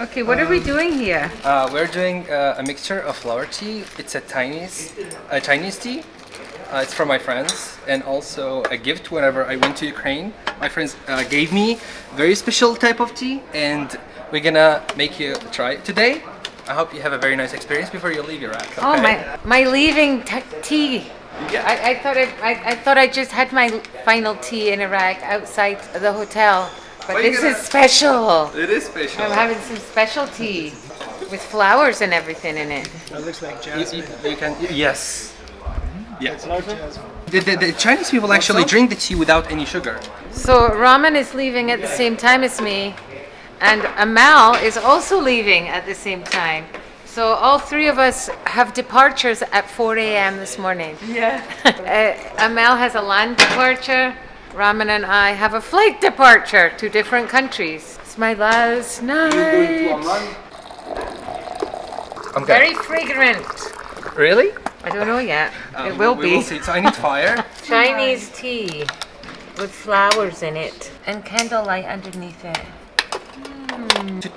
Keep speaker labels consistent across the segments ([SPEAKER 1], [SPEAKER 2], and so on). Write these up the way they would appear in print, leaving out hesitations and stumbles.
[SPEAKER 1] Okay, what are we doing here?
[SPEAKER 2] We're doing a mixture of flower tea. It's a Chinese tea. It's from my friends, and also a gift whenever I went to Ukraine. My friends gave me very special type of tea, and we're gonna make you try it today. I hope you have a very nice experience before you leave Iraq. Okay?
[SPEAKER 1] Oh, my leaving tea.
[SPEAKER 2] Yeah.
[SPEAKER 1] I thought I just had my final tea in Iraq outside the hotel, but
[SPEAKER 2] Well,
[SPEAKER 1] this is special.
[SPEAKER 2] It is special.
[SPEAKER 1] I'm having some special tea with flowers and everything in it.
[SPEAKER 3] That looks like jasmine.
[SPEAKER 2] You can, yes. Yeah.
[SPEAKER 3] It's like jasmine.
[SPEAKER 2] The Chinese people actually drink the tea without any sugar.
[SPEAKER 1] So Raman is leaving at the same time as me, and Amal is also leaving at the same time. So all three of us have departures at 4 a.m. this morning.
[SPEAKER 4] Yeah.
[SPEAKER 1] Amal has a land departure. Raman and I have a flight departure to different countries. It's my last night.
[SPEAKER 2] Okay.
[SPEAKER 1] Very fragrant.
[SPEAKER 2] Really?
[SPEAKER 1] I don't know yet. It will
[SPEAKER 2] we
[SPEAKER 1] be.
[SPEAKER 2] Will see. So I need fire.
[SPEAKER 1] Chinese tea with flowers in it and candlelight underneath it.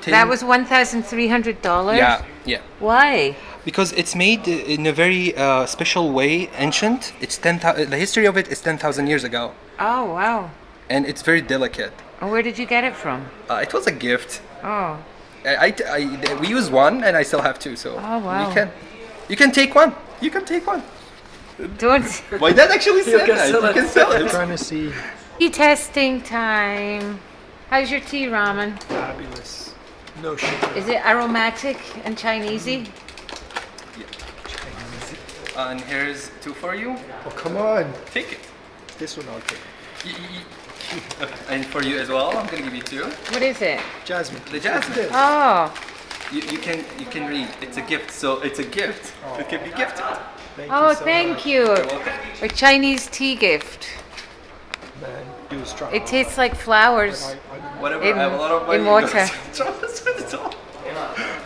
[SPEAKER 1] That was $1,300?
[SPEAKER 2] Yeah, yeah.
[SPEAKER 1] Why?
[SPEAKER 2] Because it's made in a very special way, ancient. It's the history of it is 10,000 years ago,
[SPEAKER 1] Oh, wow.
[SPEAKER 2] and it's very delicate.
[SPEAKER 1] And where did you get it from?
[SPEAKER 2] It was a gift.
[SPEAKER 1] Oh,
[SPEAKER 2] We use one, and I still have two. So
[SPEAKER 1] Oh, wow.
[SPEAKER 2] you can take one. You can take one.
[SPEAKER 1] don't.
[SPEAKER 2] My dad actually said
[SPEAKER 3] can
[SPEAKER 2] that.
[SPEAKER 3] sell
[SPEAKER 2] You
[SPEAKER 3] it.
[SPEAKER 2] can sell it.
[SPEAKER 3] Trying to see.
[SPEAKER 1] Tea testing time. How's your tea, Ramen?
[SPEAKER 3] Fabulous. No sugar.
[SPEAKER 1] Is it aromatic and Chinesey?
[SPEAKER 2] And here's two for you.
[SPEAKER 3] Oh, come on.
[SPEAKER 2] Take it.
[SPEAKER 3] This one I'll take.
[SPEAKER 2] And for you as well. I'm gonna give you two.
[SPEAKER 1] What is it?
[SPEAKER 3] Jasmine.
[SPEAKER 2] The jasmine.
[SPEAKER 3] This.
[SPEAKER 1] Oh,
[SPEAKER 2] You can read. It's a gift. So it's a gift. It can be gifted.
[SPEAKER 1] Thank you.
[SPEAKER 2] You're welcome.
[SPEAKER 1] A Chinese tea gift.
[SPEAKER 3] Man, do strong.
[SPEAKER 1] It tastes like flowers.
[SPEAKER 2] Whatever.
[SPEAKER 1] In-
[SPEAKER 2] I have a lot of money.
[SPEAKER 1] in water.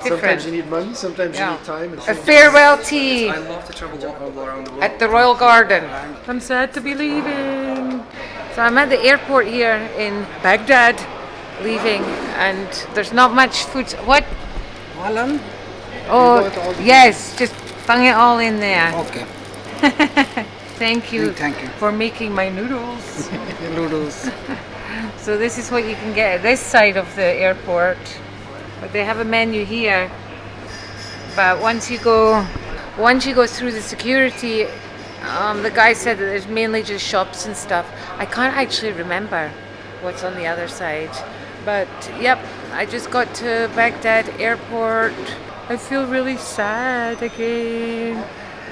[SPEAKER 3] Sometimes
[SPEAKER 1] Different.
[SPEAKER 3] you need money, sometimes
[SPEAKER 1] Yeah.
[SPEAKER 3] you need time. And
[SPEAKER 1] A
[SPEAKER 3] sometimes-
[SPEAKER 1] farewell tea
[SPEAKER 2] I love to travel all around the world.
[SPEAKER 1] at the Royal Garden. I'm sad to be leaving. So I'm at the airport here in Baghdad, leaving, and there's not much food. What?
[SPEAKER 5] Alan?
[SPEAKER 1] Oh,
[SPEAKER 3] want all the-
[SPEAKER 1] yes, just bung it all in there.
[SPEAKER 5] Okay.
[SPEAKER 1] Thank you,
[SPEAKER 5] Thank you.
[SPEAKER 1] for making my noodles.
[SPEAKER 5] Noodles.
[SPEAKER 1] So this is what you can get at this side of the airport. But they have a menu here. But once you go through the security, the guy said that there's mainly just shops and stuff. I can't actually remember what's on the other side. But yep, I just got to Baghdad airport. I feel really sad again.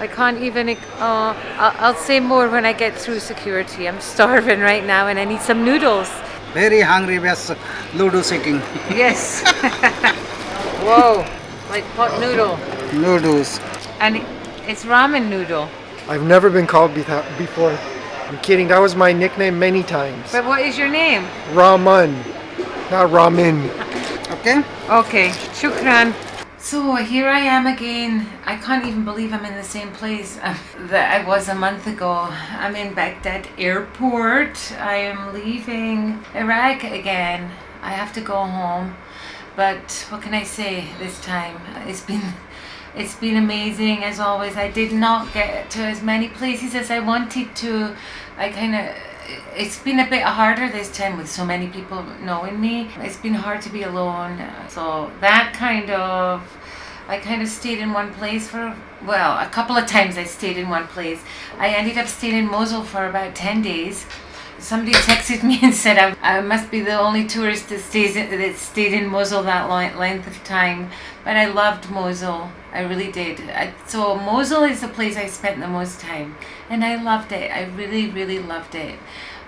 [SPEAKER 1] I can't even. I'll say more when I get through security. I'm starving right now and I need some noodles.
[SPEAKER 5] Very hungry, was noodles eating.
[SPEAKER 1] Yes. Whoa, like pot noodle.
[SPEAKER 5] Noodles.
[SPEAKER 1] And it's ramen noodle.
[SPEAKER 3] I've never been called before. I'm kidding. That was my nickname many times.
[SPEAKER 1] But what is your name?
[SPEAKER 3] Ramen, not ramen.
[SPEAKER 5] Okay?
[SPEAKER 1] Okay, shukran. So here I am again. I can't even believe I'm in the same place that I was a month ago. I'm in Baghdad airport. I am leaving Iraq again. I have to go home. But what can I say this time? It's been amazing as always. I did not get to as many places as I wanted to. It's been a bit harder this time with so many people knowing me. It's been hard to be alone. So I kind of stayed in one place for, well, a couple of times I stayed in one place. I ended up staying in Mosul for about 10 days. Somebody texted me and said I must be the only tourist that stayed in Mosul that length of time. But I loved Mosul. I really did. So Mosul is the place I spent the most time. And I loved it. I really, really loved it.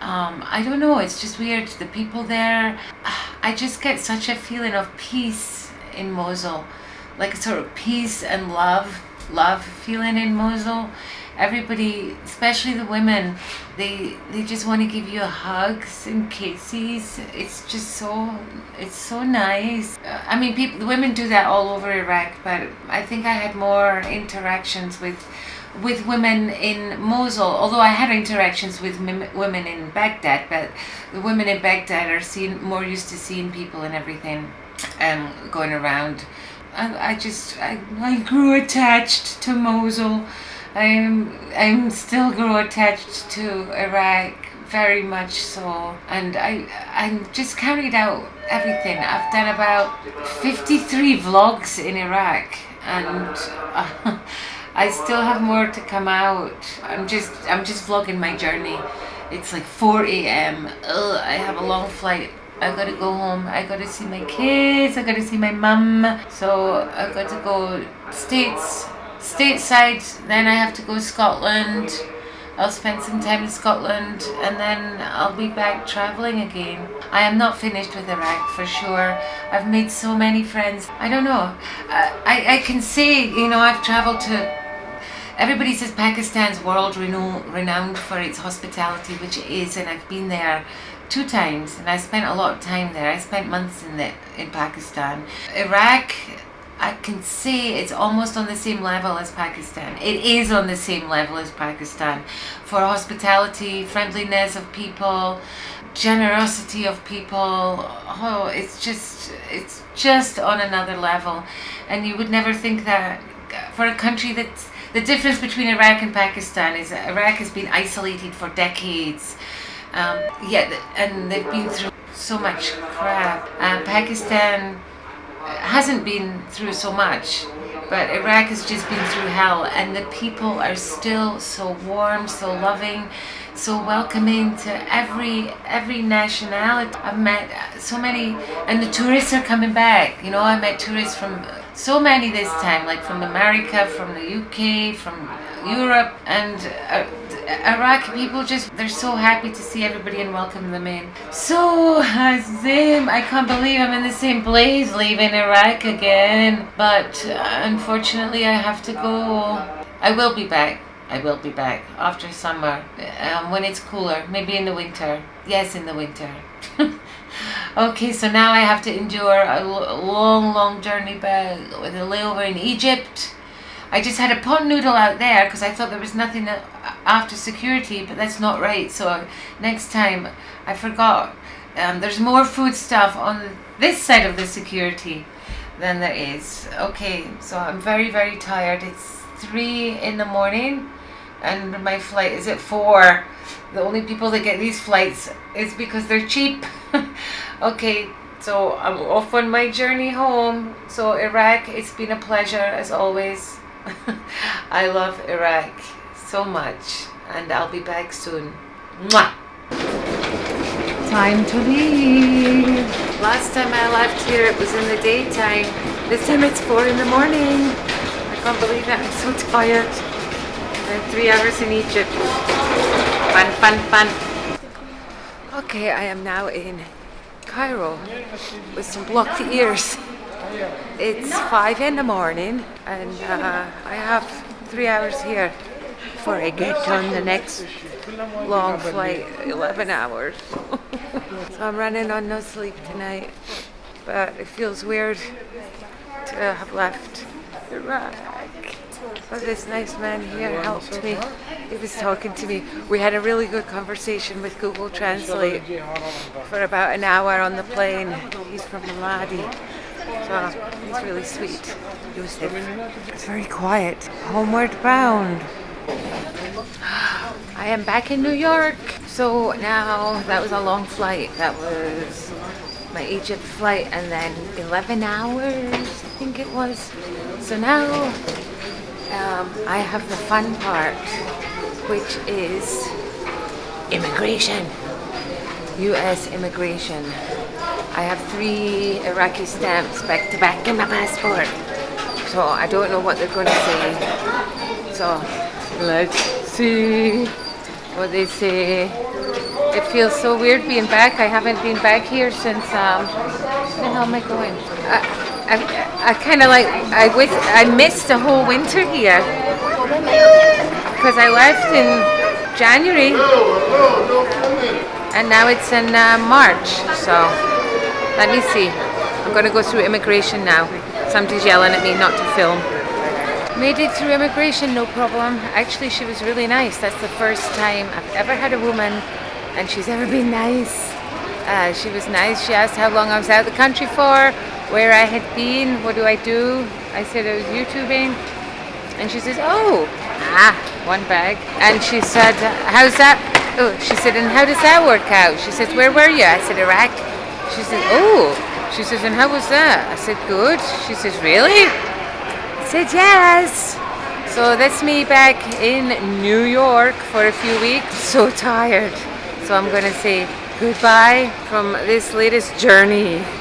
[SPEAKER 1] I don't know. It's just weird. The people there, I just get such a feeling of peace in Mosul. Like a sort of peace and love feeling in Mosul. Everybody, especially the women, they just want to give you hugs and kisses. It's so nice. I mean, the women do that all over Iraq, but I think I had more interactions with women in Mosul, although I had interactions with women in Baghdad, but the women in Baghdad are more used to seeing people and everything. going around. I grew attached to Mosul. I'm still grow attached to Iraq, very much so. And I'm just carried out everything. I've done about 53 vlogs in Iraq, and I still have more to come out. I'm just vlogging my journey. It's like 4 a.m. I have a long flight. I gotta go home. I gotta see my kids. I gotta see my mum. So I got to go stateside. Then I have to go Scotland. I'll spend some time in Scotland, and then I'll be back traveling again. I am not finished with Iraq for sure. I've made so many friends. I don't know. I can say, I've traveled to. Everybody says Pakistan's world renowned for its hospitality, which it is, and I've been there 2 times, and I spent a lot of time there. I spent months in Pakistan. Iraq, I can say it's almost on the same level as Pakistan. It is on the same level as Pakistan for hospitality, friendliness of people, generosity of people. Oh, it's just on another level, and you would never think that for a country that's. The difference between Iraq and Pakistan is that Iraq has been isolated for decades. And they've been through so much crap. Pakistan hasn't been through so much, but Iraq has just been through hell, and the people are still so warm, so loving, so welcoming to every nationality. I've met so many, and the tourists are coming back. I met tourists from so many this time, like from America, from the UK, from Europe, and Iraqi people they're so happy to see everybody and welcome them in. So, Azim, I can't believe I'm in the same place, leaving Iraq again. But unfortunately, I have to go. I will be back after summer, when it's cooler, maybe in the winter. Yes, in the winter. Okay, so now I have to endure a long journey back with a layover in Egypt. I just had a pot noodle out there because I thought there was nothing after security, but that's not right. So next time, I forgot. There's more food stuff on this side of the security than there is. Okay, so I'm very tired. It's 3 in the morning, and my flight is at 4. The only people that get these flights is because they're cheap. Okay, so I'm off on my journey home. So Iraq, it's been a pleasure as always. I love Iraq so much, and I'll be back soon. Mwah! Time to leave. Last time I left here, it was in the daytime. This time it's 4 in the morning. I can't believe it. I'm so tired. I'm 3 hours in Egypt. Fun. Okay, I am now in Cairo with some blocked ears. It's 5 in the morning, and I have 3 hours here before I get on the next long flight, 11 hours. So I'm running on no sleep tonight, but it feels weird to have left Iraq. But this nice man here helped me. He was talking to me. We had a really good conversation with Google Translate for about an hour on the plane. He's from Ramadi, so he's really sweet. Yusuf. It's very quiet. Homeward bound. I am back in New York. So now that was a long flight. That was my Egypt flight, and then 11 hours, I think it was. So now I have the fun part, which is immigration. US immigration. I have 3 Iraqi stamps back to back in my passport. So I don't know what they're going to say. So let's see what they say. It feels so weird being back. I haven't been back here since, where the hell am I going? I kind of like, I missed the whole winter here. Because I left in January. And now it's in March. So let me see. I'm going to go through immigration now. Somebody's yelling at me not to film. Made it through immigration, no problem. Actually, she was really nice. That's the first time I've ever had a woman, and she's ever been nice. She was nice. She asked how long I was out of the country for. where I had been. What do? I said I was YouTubing. And she says, oh, one bag. And she said, how's that? Oh, she said, and how does that work out? She says, where were you? I said, Iraq. She said, oh. She says, and how was that? I said, good. She says, really? I said, yes. So that's me back in New York for a few weeks. So tired. So I'm going to say goodbye from this latest journey.